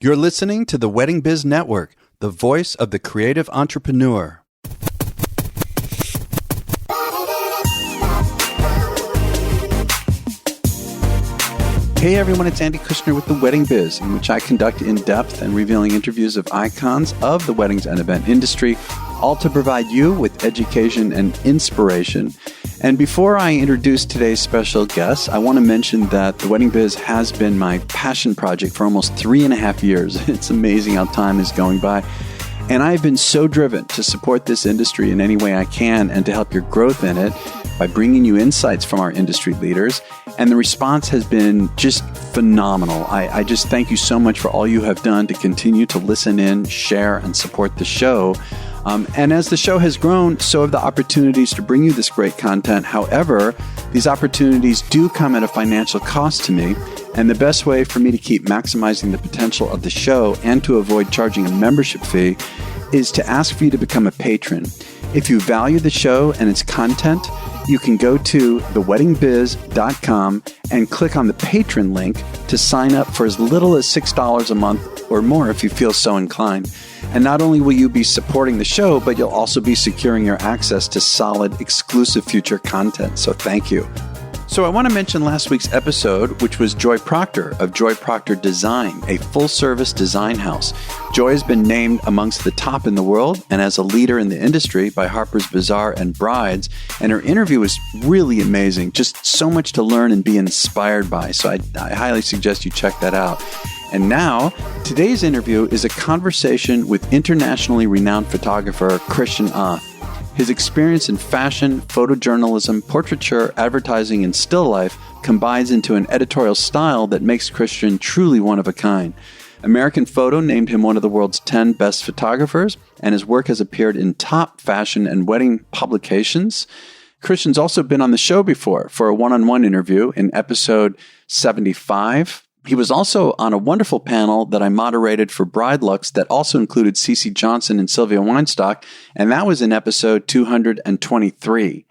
You're listening to the Wedding Biz Network, the voice of the creative entrepreneur. Hey everyone, it's Andy Kushner with the Wedding Biz, in which I conduct in-depth and revealing interviews of icons of the weddings and event industry, all to provide you with education and inspiration. And before I introduce today's special guest, I want to mention that the Wedding Biz has been my passion project for almost 3.5 years. It's amazing how time is going by. And I've been so driven to support this industry in any way I can and to help your growth in it by bringing you insights from our industry leaders. And the response has been just phenomenal. I just thank you so much for all you have done to continue to listen in, share, and support the show. And as the show has grown, so have the opportunities to bring you this great content. However, these opportunities do come at a financial cost to me. And the best way for me to keep maximizing the potential of the show and to avoid charging a membership fee is to ask for you to become a patron. If you value the show and its content, you can go to theweddingbiz.com and click on the patron link to sign up for as little as $6 a month or more if you feel so inclined. And not only will you be supporting the show, but you'll also be securing your access to solid, exclusive future content. So thank you. So I want to mention last week's episode, which was Joy Proctor of Joy Proctor Design, a full-service design house. Joy has been named amongst the top in the world and as a leader in the industry by Harper's Bazaar and Brides. And her interview was really amazing. Just so much to learn and be inspired by. So I highly suggest you check that out. And now, today's interview is a conversation with internationally renowned photographer Christian Oth. His experience in fashion, photojournalism, portraiture, advertising, and still life combines into an editorial style that makes Christian truly one of a kind. American Photo named him one of the world's 10 best photographers, and his work has appeared in top fashion and wedding publications. Christian's also been on the show before for a one-on-one interview in episode 75. He was also on a wonderful panel that I moderated for Bride Lux that also included Cece Johnson and Sylvia Weinstock, and that was in episode 223.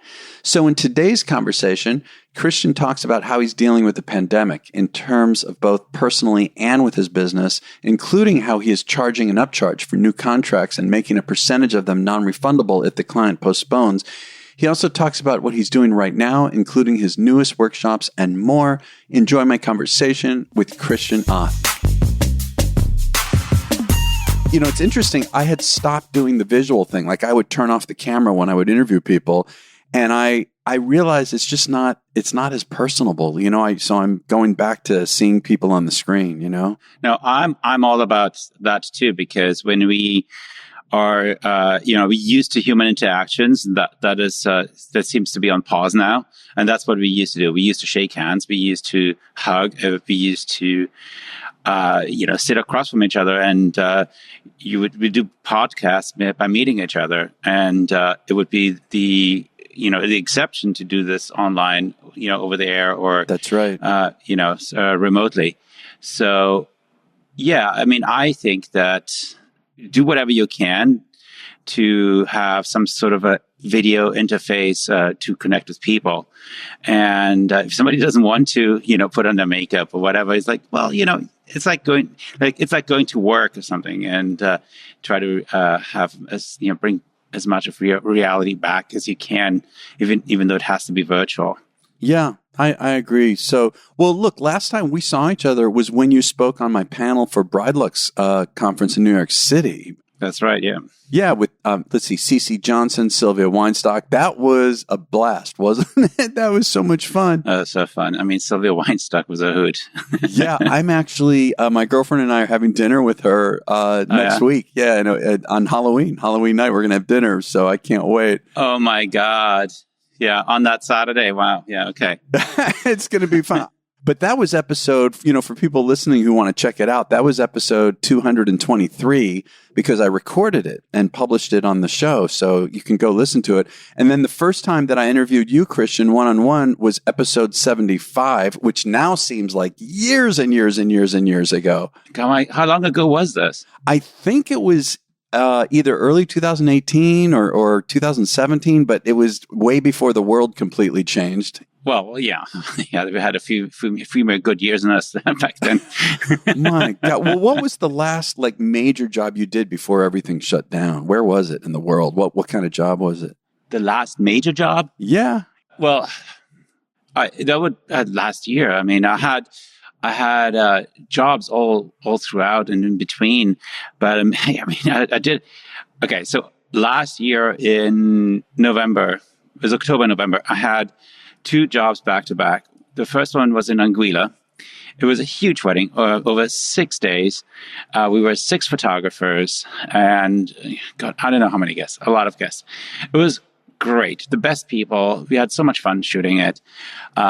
So in today's conversation, Christian talks about how he's dealing with the pandemic in terms of both personally and with his business, including how he is charging an upcharge for new contracts and making a percentage of them non-refundable if the client postpones. He also talks about what he's doing right now, including his newest workshops and more. Enjoy my conversation with Christian Oth. You know, it's interesting. I had stopped doing the visual thing. Like I would turn off the camera when I would interview people. And I realized it's not as personable, you know, so I'm going back to seeing people on the screen, you know? No, I'm all about that too, because when we are, we used to human interactions. That seems to be on pause now. And that's what we used to do. We used to shake hands. We used to hug. We used to, sit across from each other. And, we do podcasts by meeting each other. And, it would be the exception to do this online, over the air or, that's right. Remotely. So, yeah, I mean, I think that, do whatever you can to have some sort of a video interface to connect with people. And if somebody doesn't want to, put on their makeup or whatever, it's like, well, it's like going to work or something, and try to bring as much of reality back as you can, even though it has to be virtual. Yeah. I agree. So, well, look, last time we saw each other was when you spoke on my panel for Bride Lux conference in New York City. That's right, yeah. Yeah, with, Cece Johnson, Sylvia Weinstock. That was a blast, wasn't it? That was so much fun. So fun. I mean, Sylvia Weinstock was a hoot. Yeah, I'm actually, my girlfriend and I are having dinner with her next week. Yeah, on Halloween night, we're going to have dinner, so I can't wait. Oh, my God. Yeah, on that Saturday. Wow. Yeah, okay. It's going to be fun. But that was episode, for people listening who want to check it out, that was episode 223 because I recorded it and published it on the show. So you can go listen to it. And then the first time that I interviewed you, Christian, one-on-one was episode 75, which now seems like years and years and years and years ago. How long ago was this? I think it was either early 2018 or 2017, but it was way before the world completely changed. Well, yeah, yeah. We had a few more good years in us back then. My God. Well, what was the last like major job you did before everything shut down? Where was it in the world? What kind of job was it? The last major job? Yeah. Well, last year. I mean, I had jobs all throughout and in between, but I mean, I did. Okay, so last year in November, it was October, November, I had 2 jobs back to back. The first one was in Anguilla. It was a huge wedding over 6 days. We were 6 photographers and God, I don't know how many guests, a lot of guests. It was great. The best people. We had so much fun shooting it. We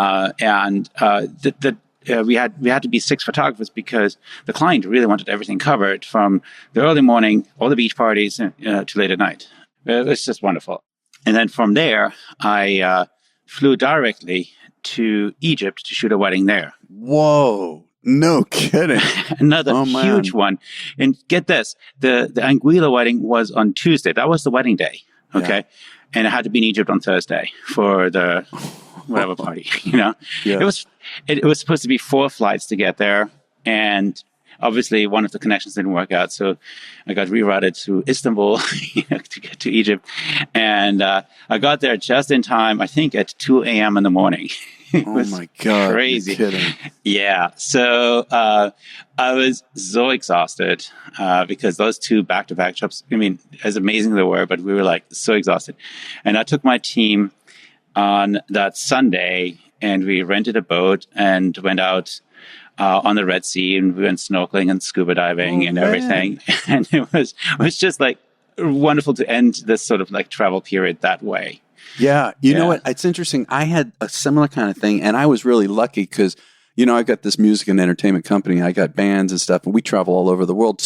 had to be 6 photographers because the client really wanted everything covered from the early morning, all the beach parties to late at night. It was just wonderful. And then from there, I flew directly to Egypt to shoot a wedding there. Whoa. No kidding. Another huge one. And get this, the Anguilla wedding was on Tuesday. That was the wedding day. Okay. Yeah. And I had to be in Egypt on Thursday for the whatever party, you know. Yeah. It was supposed to be 4 flights to get there. And obviously one of the connections didn't work out. So I got rerouted to Istanbul to get to Egypt. And I got there just in time, I think at 2 a.m. in the morning. It was my God. Crazy. You're kidding. Yeah. So I was so exhausted because those 2 back-to-back jobs, I mean, as amazing they were, but we were like so exhausted. And I took my team on that Sunday and we rented a boat and went out on the Red Sea, and we went snorkeling and scuba diving and everything. And it was just like wonderful to end this sort of like travel period that way. Yeah. You know what? It's interesting. I had a similar kind of thing, and I was really lucky because, you know, I got this music and entertainment company. I got bands and stuff, and we travel all over the world.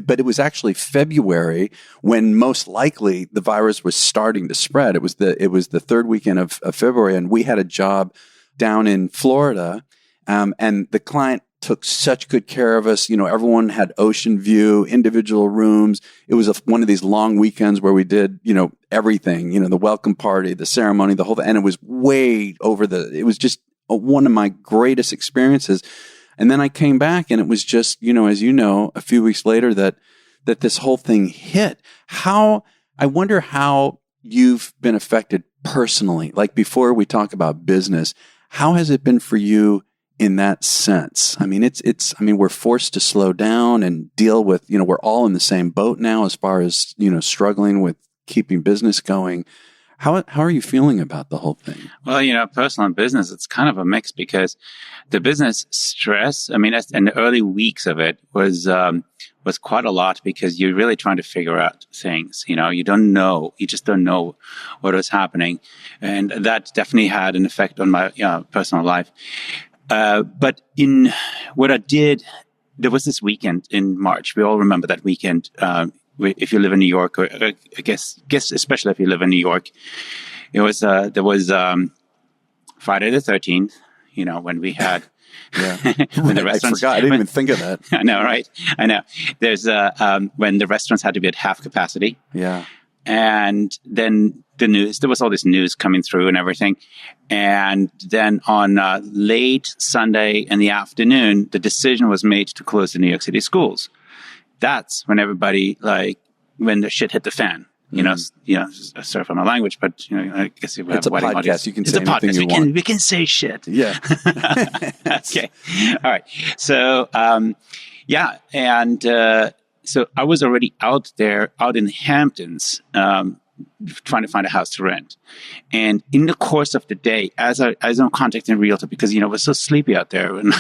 But it was actually February when most likely the virus was starting to spread. It was the 3rd weekend of February, and we had a job down in Florida. And the client took such good care of us. You know, everyone had ocean view, individual rooms. It was one of these long weekends where we did, you know, everything, you know, the welcome party, the ceremony, the whole thing. And it was way over it was just one of my greatest experiences. And then I came back and it was just, you know, as you know, a few weeks later that this whole thing hit. I wonder how you've been affected personally. Like before we talk about business, how has it been for you in that sense? I mean, we're forced to slow down and deal with, you know, we're all in the same boat now as far as, you know, struggling with keeping business going. How are you feeling about the whole thing? Well, you know, personal and business, it's kind of a mix because the business stress, I mean, in the early weeks of it was quite a lot because you're really trying to figure out things. You know, you just don't know what was happening. And that definitely had an effect on my personal life. But in what I did, there was this weekend in March. We all remember that weekend. If you live in New York, or I guess especially if you live in New York, there was Friday the 13th. You know, when we had when the restaurants. I forgot. I didn't even think of that. I know, right? I know. There's when the restaurants had to be at half capacity. Yeah. And then the news, there was all this news coming through and everything. And then on late Sunday in the afternoon, the decision was made to close the New York City schools. That's when everybody, when the shit hit the fan. You know, sorry for my language, but you know, I guess we have it's a podcast. Audience. You can say anything you want. We can say shit. Yeah. Okay. All right. So, so I was already out in the Hamptons, trying to find a house to rent. And in the course of the day, as I'm contacting a realtor, because, you know, it was so sleepy out there. And,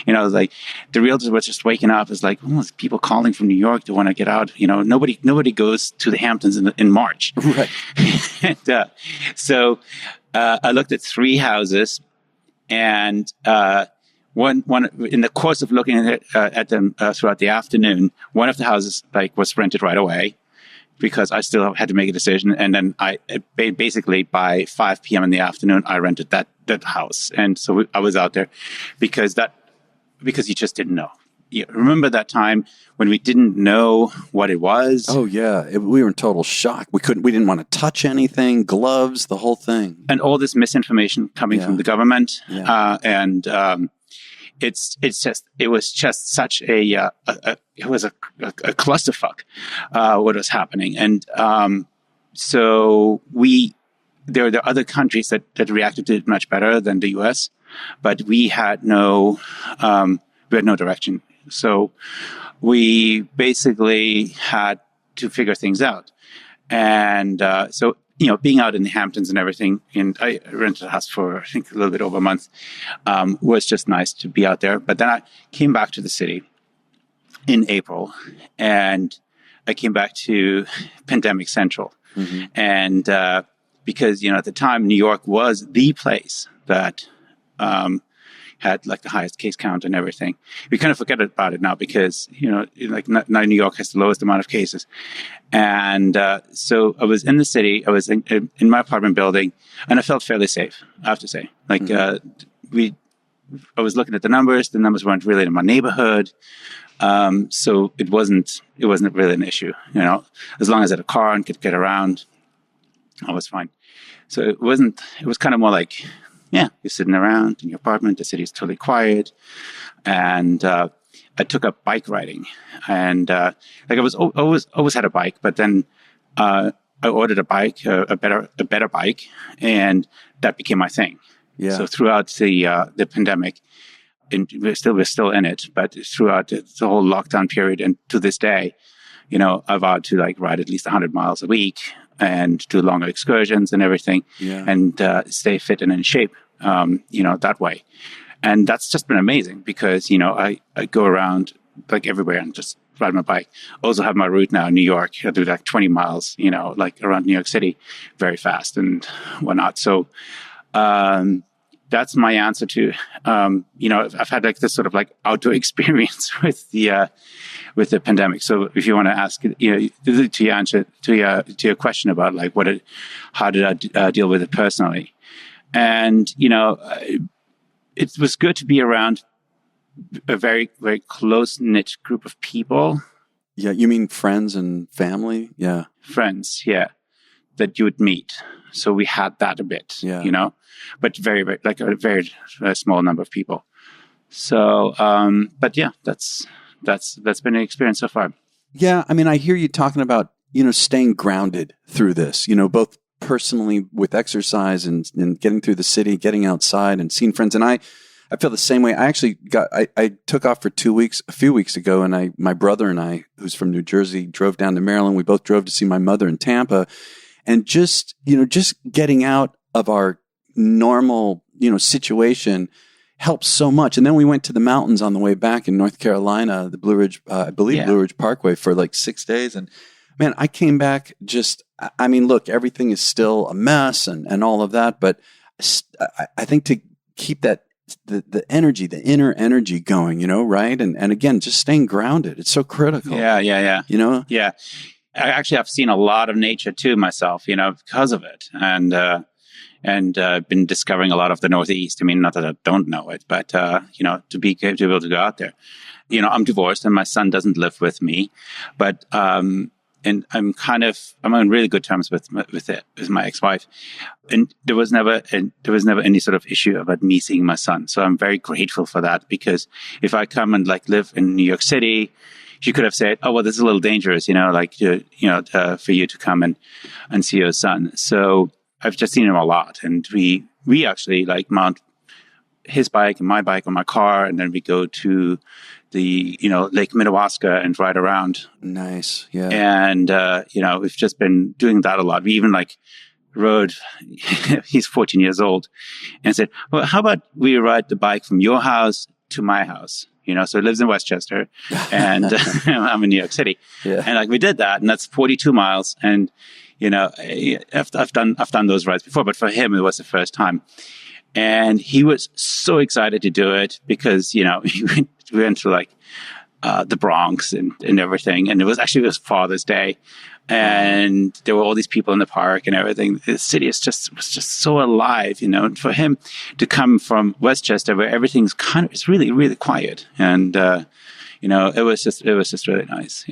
you know, like the realtors were just waking up. It's like, there's people calling from New York to want to get out. You know, nobody goes to the Hamptons in March. Right. And, so I looked at 3 houses and, one in the course of looking at them throughout the afternoon, one of the houses was rented right away because I still had to make a decision. And then I basically by 5 p.m. in the afternoon, I rented that house. And so I was out there because you just didn't know. remember that time when we didn't know what it was? Oh yeah, we were in total shock. We didn't want to touch anything, gloves, the whole thing, and all this misinformation coming from the government, it was just such a clusterfuck what was happening, and so there are other countries that reacted to it much better than the U.S., but we had no direction. So we basically had to figure things out. And so, being out in the Hamptons and everything, and I rented a house for, I think, a little bit over a month, was just nice to be out there. But then I came back to the city in April, and I came back to Pandemic Central. Mm-hmm. And because, at the time, New York was the place that had like the highest case count and everything. We kind of forget about it now because, now New York has the lowest amount of cases. And so I was in the city, I was in my apartment building, and I felt fairly safe, I have to say. Like, I was looking at the numbers weren't really in my neighborhood. So it wasn't really an issue, as long as I had a car and could get around, I was fine. So it was kind of more like, you're sitting around in your apartment, the city is totally quiet. And I took up bike riding. And I was always had a bike, but then I ordered a bike, a better bike, and that became my thing. Yeah. So throughout the pandemic, and we're still in it, but throughout the whole lockdown period and to this day, I vowed to ride at least 100 miles a week and do longer excursions and everything, and stay fit and in shape, that way. And that's just been amazing because, I go around everywhere and just ride my bike. Also have my route now in New York. I do 20 miles, around New York City very fast and whatnot. So, that's my answer to, I've had this sort of outdoor experience with the pandemic. So if you want to ask, to your answer to your question about how did I deal with it personally? And, it was good to be around a very, very close-knit group of people. Yeah. You mean friends and family? Yeah. Friends. Yeah. That you would meet. So we had that a bit, but very, very, a very small number of people. So, but yeah, that's been an experience so far. Yeah. I mean, I hear you talking about, staying grounded through this, both personally with exercise and getting through the city, getting outside and seeing friends. And I feel the same way. I actually I took off for 2 weeks, a few weeks ago, and my brother and I, who's from New Jersey, drove down to Maryland. We both drove to see my mother in Tampa. And just getting out of our normal, situation helps so much. And then we went to the mountains on the way back in North Carolina, the Blue Ridge, Blue Ridge Parkway for 6 days. And man, I came back look, everything is still a mess and all of that. But I think to keep that, the energy, the inner energy going, right? And again, just staying grounded. It's so critical. Yeah. Yeah. I've seen a lot of nature too myself, because of it. And been discovering a lot of the Northeast. I mean, not that I don't know it, but, to be able to go out there. I'm divorced and my son doesn't live with me, but, and I'm on really good terms with my ex-wife. And there was never any sort of issue about me seeing my son. So I'm very grateful for that, because if I come and live in New York City, she could have said, "Oh, well, this is a little dangerous, for you to come and see your son." So I've just seen him a lot, and we actually mount his bike and my bike on my car, and then we go to the Lake Minnewaska and ride around. Nice, yeah. And we've just been doing that a lot. We even rode. He's 14 years old, and said, "Well, how about we ride the bike from your house to my house?" So he lives in Westchester, and I'm in New York City. Yeah. And we did that, and that's 42 miles. And, I've done those rides before, but for him, it was the first time. And he was so excited to do it because, we went through the Bronx and everything. And it was Father's Day. And there were all these people in the park and everything. The city was just so alive, and for him to come from Westchester where everything's it's really, really quiet. And, it was just really nice.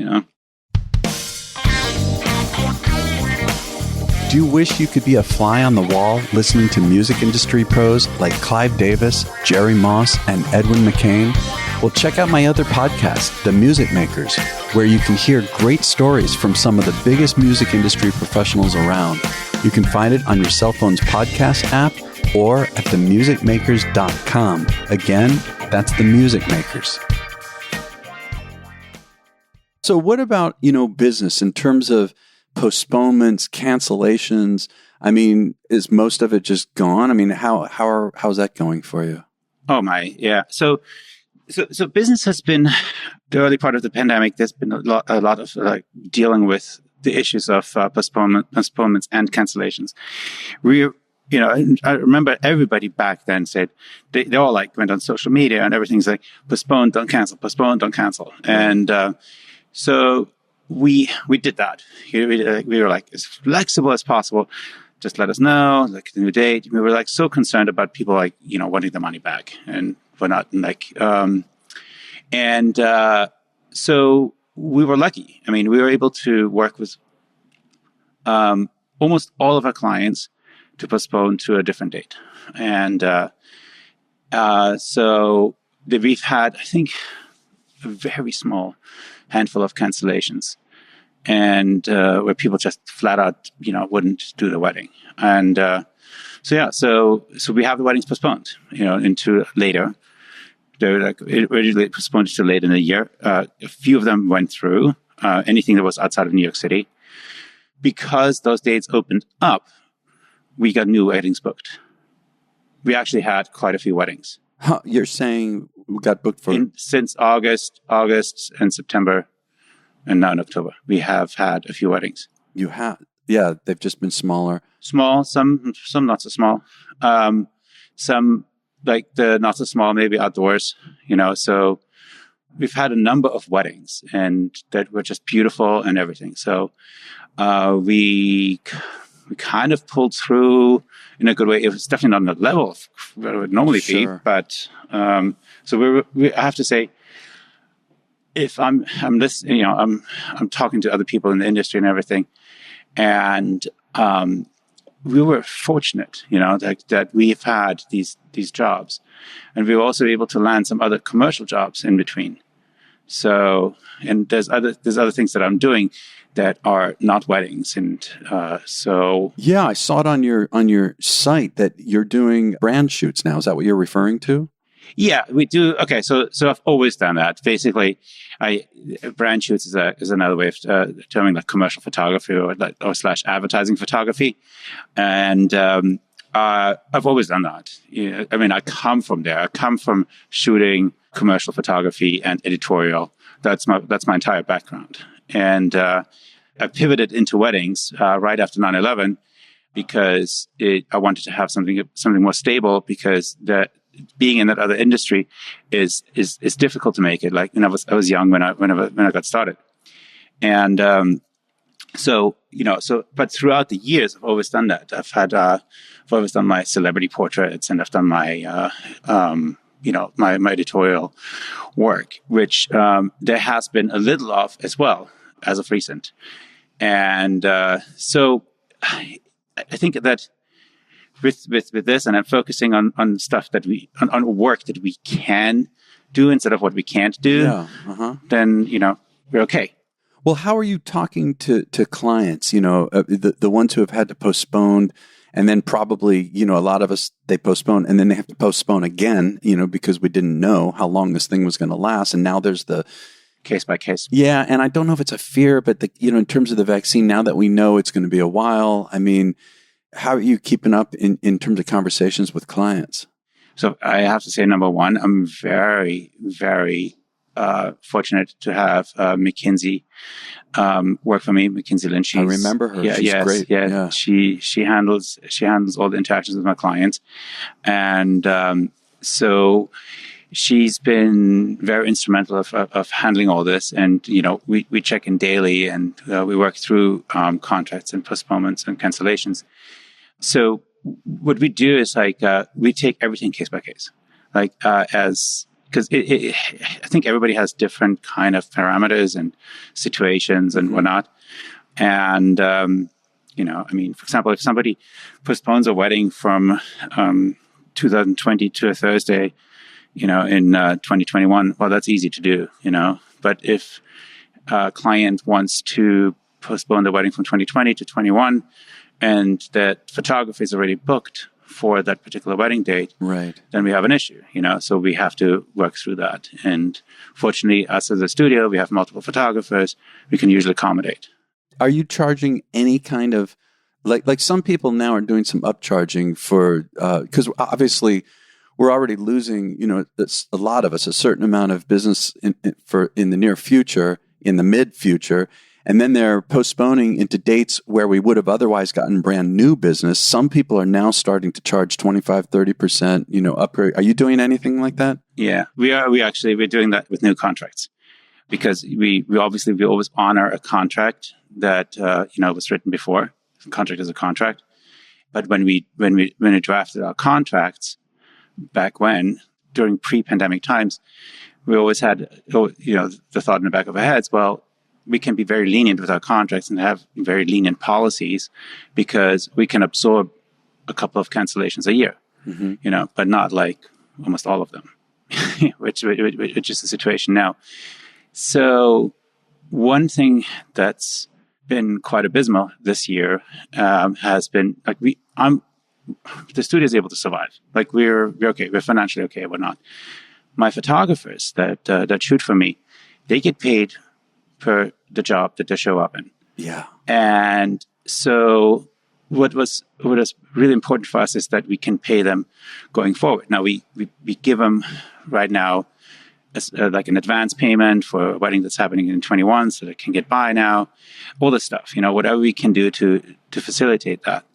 Do you wish you could be a fly on the wall listening to music industry pros like Clive Davis, Jerry Moss, and Edwin McCain? Well, check out my other podcast, The Music Makers, where you can hear great stories from some of the biggest music industry professionals around. You can find it on your cell phone's podcast app or at themusicmakers.com. Again, that's The Music Makers. So what about, business in terms of postponements, cancellations? I mean, is most of it just gone? I mean, how's that going for you? Oh my, yeah. So business has been, the early part of the pandemic, there's been a lot of dealing with the issues of postponements and cancellations. I remember everybody back then said, they all went on social media and everything's like, postpone, don't cancel, postpone, don't cancel. And so we did that. We were as flexible as possible. Just let us know, the new date. We were so concerned about people wanting the money back and whatnot. And so we were lucky. I mean, we were able to work with almost all of our clients to postpone to a different date. And so we've had, I think, a very small handful of cancellations, and where people just flat out, wouldn't do the wedding. And so we have the weddings postponed, into later. They were originally postponed to late in the year. A few of them went through, anything that was outside of New York City. Because those dates opened up, we got new weddings booked. We actually had quite a few weddings. Huh, you're saying we got booked since August and September, and now in October. We have had a few weddings. You have? Yeah, they've just been smaller. Small, some not so small. Some the not so small, maybe outdoors, so we've had a number of weddings and that were just beautiful and everything. So we kind of pulled through in a good way. It was definitely not on the level of where it would normally be, but so I have to say, if I'm listening, I'm talking to other people in the industry and everything, and we were fortunate, that we've had these jobs, and we were also able to land some other commercial jobs in between. So, and there's other things that I'm doing that are not weddings, and so yeah, I saw it on your site that you're doing brand shoots now. Is that what you're referring to? Yeah, we do. Okay, so I've always done that. Basically, brand shoots is another way of terming commercial photography or / advertising photography, and I've always done that. I mean, I come from there. I come from shooting commercial photography and editorial. That's my entire background, and I pivoted into weddings right after 9/11 because I wanted to have something more stable, because being in that other industry is difficult to make it. I was young when I got started, and but throughout the years I've always done that. I've always done my celebrity portraits, and I've done my my editorial work, which there has been a little of as well as of recent, and so I think that. With this, and I'm focusing on stuff that on work that we can do instead of what we can't do, then we're okay. Well, how are you talking to clients? The ones who have had to postpone, and then probably a lot of us, they postpone and then they have to postpone again, because we didn't know how long this thing was going to last, and now there's the case by case. Yeah, and I don't know if it's a fear, but in terms of the vaccine, now that we know it's going to be a while, I mean. How are you keeping up in terms of conversations with clients? So I have to say, number one, I'm very, very fortunate to have McKinsey work for me. McKinsey Lynch. I remember her. Yeah, she's great. Yeah. She handles all the interactions with my clients, and so she's been very instrumental of handling all this. And we check in daily, and we work through contracts and postponements and cancellations. So what we do is we take everything case by case, as because I think everybody has different kind of parameters and situations and whatnot. And, I mean, for example, if somebody postpones a wedding from 2020 to a Thursday, in 2021, well, that's easy to do, But if a client wants to postpone the wedding from 2020 to 21 and that photography is already booked for that particular wedding date, right, then we have an issue, so we have to work through that. And fortunately, us as a studio, we have multiple photographers. We can usually accommodate. Are you charging any kind of, like some people now are doing some upcharging for, because obviously we're already losing, a lot of us, a certain amount of business in the near future, in the mid future, and then they're postponing into dates where we would have otherwise gotten brand new business. Some people are now starting to charge 25, 30%, upgrade. Are you doing anything like that? Yeah, we're doing that with new contracts. Because we always honor a contract that was written before. A contract is a contract, but when we drafted our contracts back during pre-pandemic times, we always had the thought in the back of our heads, well, we can be very lenient with our contracts and have very lenient policies because we can absorb a couple of cancellations a year, but not like almost all of them, which is the situation now. So one thing that's been quite abysmal this year has been like the studio is able to survive. Like we're okay, we're financially okay, we're not. My photographers that shoot for me, they get paid per the job that they show up in. Yeah. And so what is really important for us is that we can pay them going forward. Now we give them right now like an advance payment for a wedding that's happening in 21, so they can get by now, all this stuff, whatever we can do to facilitate that.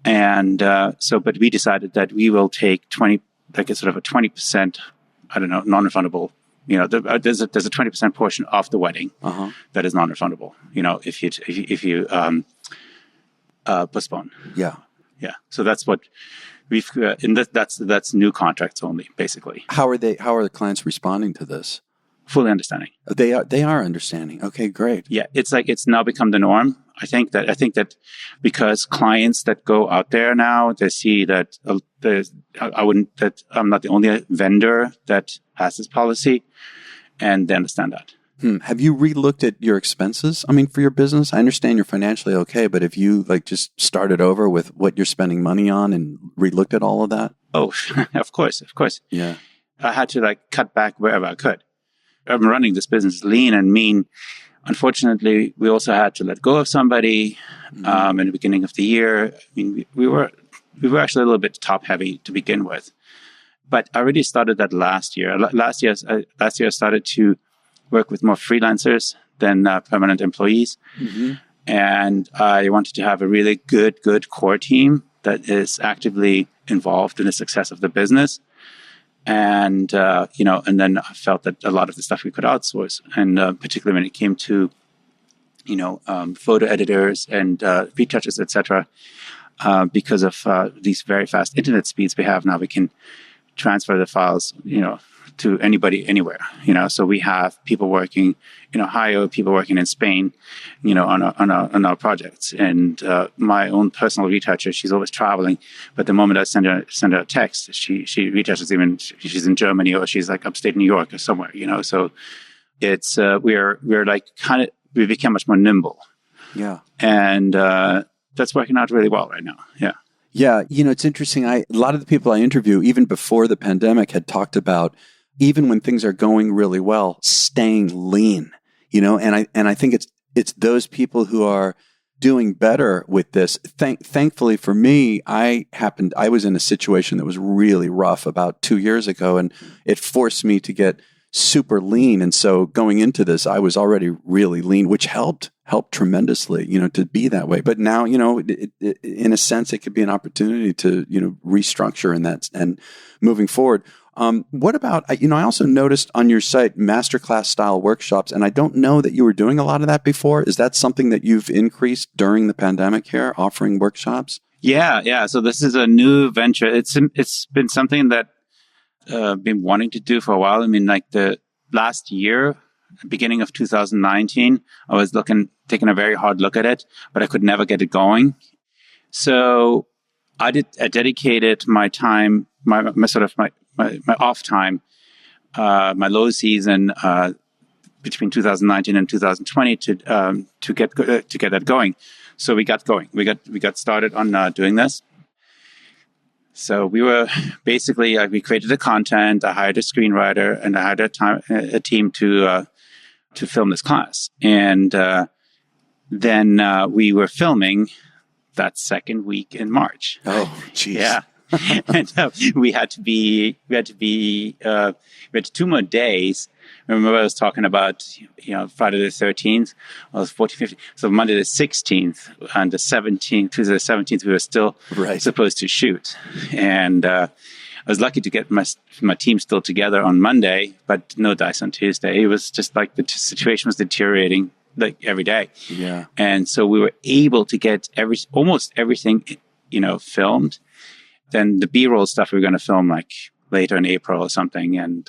And but we decided that we will take 20, like a sort of a 20%, non-refundable, there's a 20% portion of the wedding that is non-refundable, if you postpone. Yeah. Yeah. So that's what we've, and that's new contracts only, basically. How are the clients responding to this? Fully understanding. They are understanding. Okay, great. Yeah. It's now become the norm. I think that because clients that go out there now, they see that I'm not the only vendor that has this policy, and they understand that. Have you re-looked at your expenses? I mean, for your business, I understand you're financially okay, but if you just started over with what you're spending money on and re-looked at all of that? Oh, of course. Yeah. I had to cut back wherever I could. I'm running this business lean and mean. Unfortunately, we also had to let go of somebody in the beginning of the year. I mean, we were actually a little bit top heavy to begin with, but I already started that last year. Last year I started to work with more freelancers than permanent employees. Mm-hmm. And I wanted to have a really good core team that is actively involved in the success of the business. And, and then I felt that a lot of the stuff we could outsource. And particularly when it came to, photo editors and retouchers, etc., because of these very fast internet speeds we have now, we can transfer the files, to anybody, anywhere, so we have people working in Ohio, people working in Spain, on our projects. And my own personal retoucher, she's always traveling, but the moment I send her a text, she retouches even she's in Germany or she's upstate New York or somewhere, so it's we become much more nimble. Yeah. And that's working out really well right now. Yeah. Yeah. It's interesting. A lot of the people I interview, even before the pandemic, had talked about, even when things are going really well, staying lean, and I think it's those people who are doing better with this. Thankfully for me, I was in a situation that was really rough about 2 years ago, and it forced me to get super lean. And so going into this, I was already really lean, which helped tremendously, to be that way. But now, in a sense, it could be an opportunity to, restructure in that and moving forward. What about, I also noticed on your site masterclass style workshops, and I don't know that you were doing a lot of that before. Is that something that you've increased during the pandemic here, offering workshops? Yeah. So this is a new venture. It's been something that been wanting to do for a while. I mean, like the last year, beginning of 2019, I was taking a very hard look at it, but I could never get it going. So I dedicated my time, my off time, my low season, between 2019 and 2020 to get that going. So we got going. We got started on doing this. So we were basically we created the content. I hired a screenwriter and I hired a team to film this class. And then we were filming that second week in March. Oh, geez. Yeah. And we had 2 more days. Remember I was talking about, Friday the 13th, well, 14th, 15th. So Monday the 16th and the 17th, Tuesday the 17th, we were still supposed to shoot. And I was lucky to get my team still together on Monday, but no dice on Tuesday. It was just like the situation was deteriorating like every day. Yeah. And so we were able to get almost everything, filmed. Then the B-roll stuff we were going to film like later in April or something, and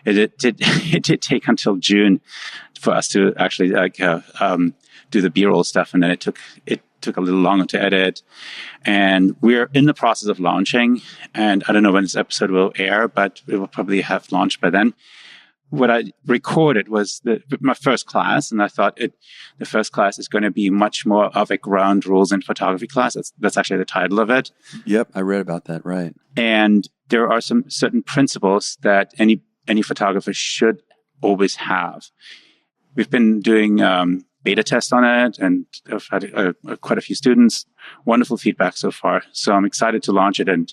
it did take until June for us to actually do the B-roll stuff, and then it took a little longer to edit. And we're in the process of launching, and I don't know when this episode will air, but it will probably have launched by then. What I recorded was my first class, and I thought the first class is going to be much more of a ground rules in photography class. That's actually the title of it. Yep, I read about that, right. And there are some certain principles that any photographer should always have. We've been doing beta tests on it, and I've had quite a few students. Wonderful feedback so far. So I'm excited to launch it and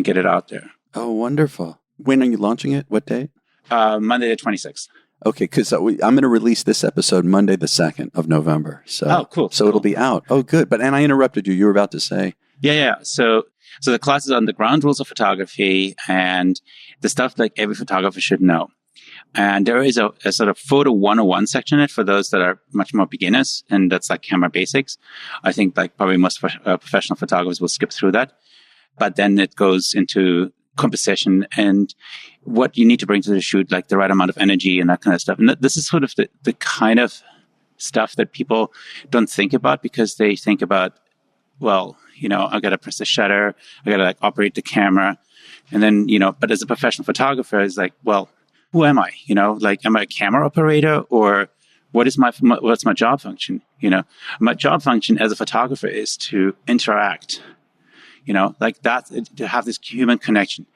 get it out there. Oh, wonderful. When are you launching it? What date? Monday the 26th. Okay, because I'm going to release this episode Monday the 2nd of November. So, cool. So it'll be out. Oh, good. And I interrupted you. You were about to say. Yeah. So the class is on the ground rules of photography and the stuff like every photographer should know. And there is a sort of photo 101 section in it for those that are much more beginners, and that's like camera basics. I think like probably most professional photographers will skip through that. But then it goes into composition and what you need to bring to the shoot, like the right amount of energy and that kind of stuff. And this is sort of the kind of stuff that people don't think about, because they think about, well, I got to press the shutter, I got to like operate the camera. And then, but as a professional photographer, it's like, well, who am I? Like, am I a camera operator, or what's my job function? My job function as a photographer is to interact, like that, to have this human connection.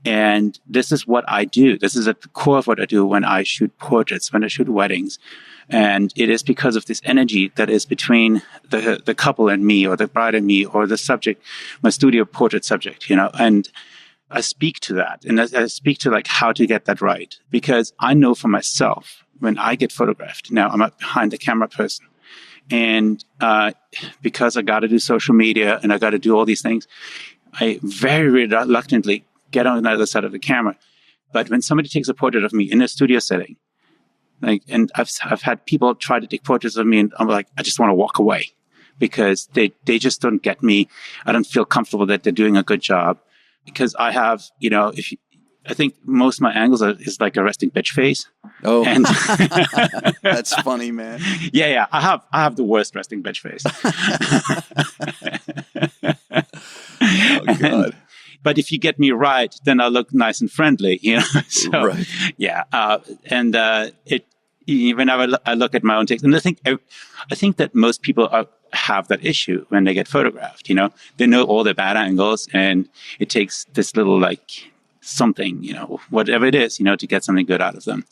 And this is what I do. This is at the core of what I do when I shoot portraits, when I shoot weddings. And it is because of this energy that is between the couple and me, or the bride and me, or the subject, my studio portrait subject, and I speak to that. And I speak to like how to get that right, because I know for myself, when I get photographed, now I'm a behind the camera person. And because I got to do social media and I got to do all these things, I very reluctantly get on the other side of the camera. But when somebody takes a portrait of me in a studio setting, and I've had people try to take portraits of me, and I'm like, I just want to walk away, because they just don't get me. I don't feel comfortable that they're doing a good job, because I have, I think most of my angles is like a resting bitch face. Oh, and that's funny, man. Yeah. I have the worst resting bitch face. Oh God. But if you get me right, then I look nice and friendly, So, right. Yeah. Whenever I look at my own takes, and I think that most people have that issue when they get photographed. They know all their bad angles, and it takes this little like something, whatever it is, to get something good out of them.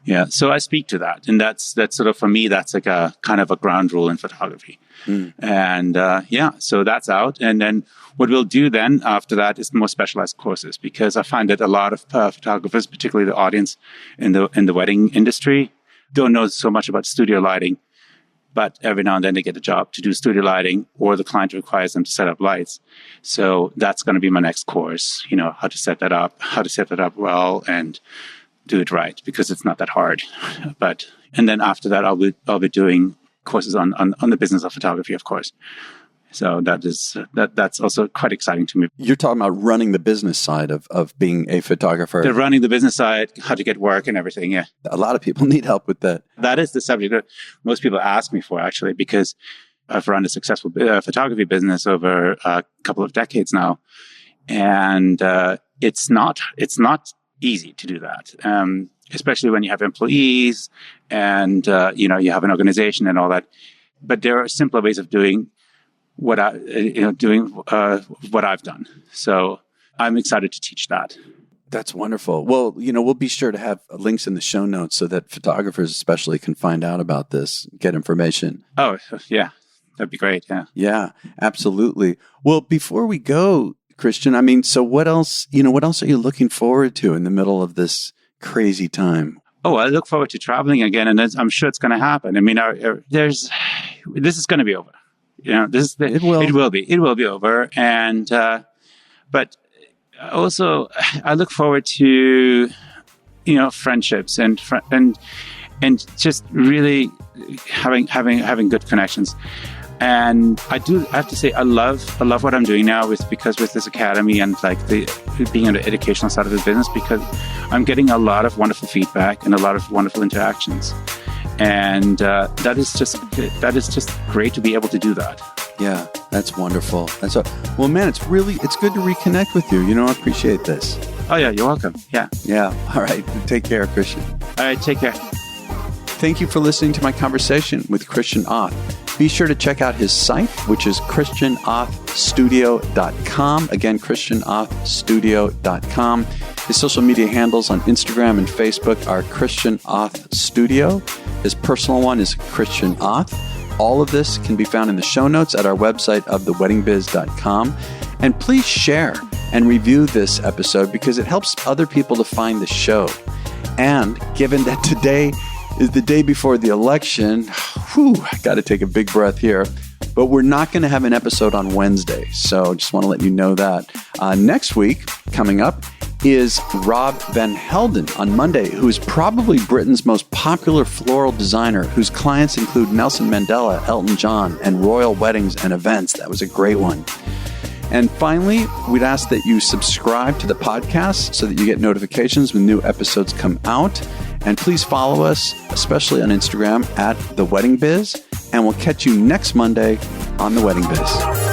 Yeah. So I speak to that, and that's sort of, for me, that's like a kind of a ground rule in photography. And so that's out. And then what we'll do then after that is more specialized courses, because I find that a lot of photographers, particularly the audience in the wedding industry, don't know so much about studio lighting. But every now and then they get a job to do studio lighting, or the client requires them to set up lights. So that's going to be my next course, how to set that up well and do it right, because it's not that hard. And then after that, I'll be doing courses on the business of photography, of course. So that's also quite exciting to me. You're talking about running the business side of being a photographer. They're running the business side, how to get work and everything. Yeah. A lot of people need help with that. That is the subject that most people ask me for, actually, because I've run a successful photography business over a couple of decades now. And it's not easy to do that, especially when you have employees and, you have an organization and all that. But there are simpler ways of doing what I've done. So I'm excited to teach that. That's wonderful. Well, we'll be sure to have links in the show notes so that photographers especially can find out about this, get information. Oh, yeah. That'd be great. Yeah. Yeah, absolutely. Well, before we go, Christian, so what else are you looking forward to in the middle of this crazy time? Oh, I look forward to traveling again, and I'm sure it's going to happen. This is going to be over. It will be over. And, but also I look forward to, friendships and just really having good connections. And I have to say, I love what I'm doing now with this academy and being on the educational side of the business, because I'm getting a lot of wonderful feedback and a lot of wonderful interactions. And that is just great to be able to do that. Yeah, that's wonderful. Well, man, it's good to reconnect with you. I appreciate this. Oh yeah, you're welcome. Yeah. Yeah. All right. Take care, Christian. All right. Take care. Thank you for listening to my conversation with Christian Oth. Be sure to check out his site, which is christianothstudio.com. Again, christianothstudio.com. His social media handles on Instagram and Facebook are Christian Oth Studio. His personal one is Christian Oth. All of this can be found in the show notes at our website of theweddingbiz.com. And please share and review this episode because it helps other people to find the show. And given that today is the day before the election, I got to take a big breath here. But we're not going to have an episode on Wednesday. So just want to let you know that. Next week, coming up, is Rob Van Helden on Monday, who is probably Britain's most popular floral designer, whose clients include Nelson Mandela, Elton John, and royal weddings and events. That was a great one. And finally, we'd ask that you subscribe to the podcast so that you get notifications when new episodes come out. And please follow us, especially on Instagram, at The Wedding Biz. And we'll catch you next Monday on The Wedding Biz.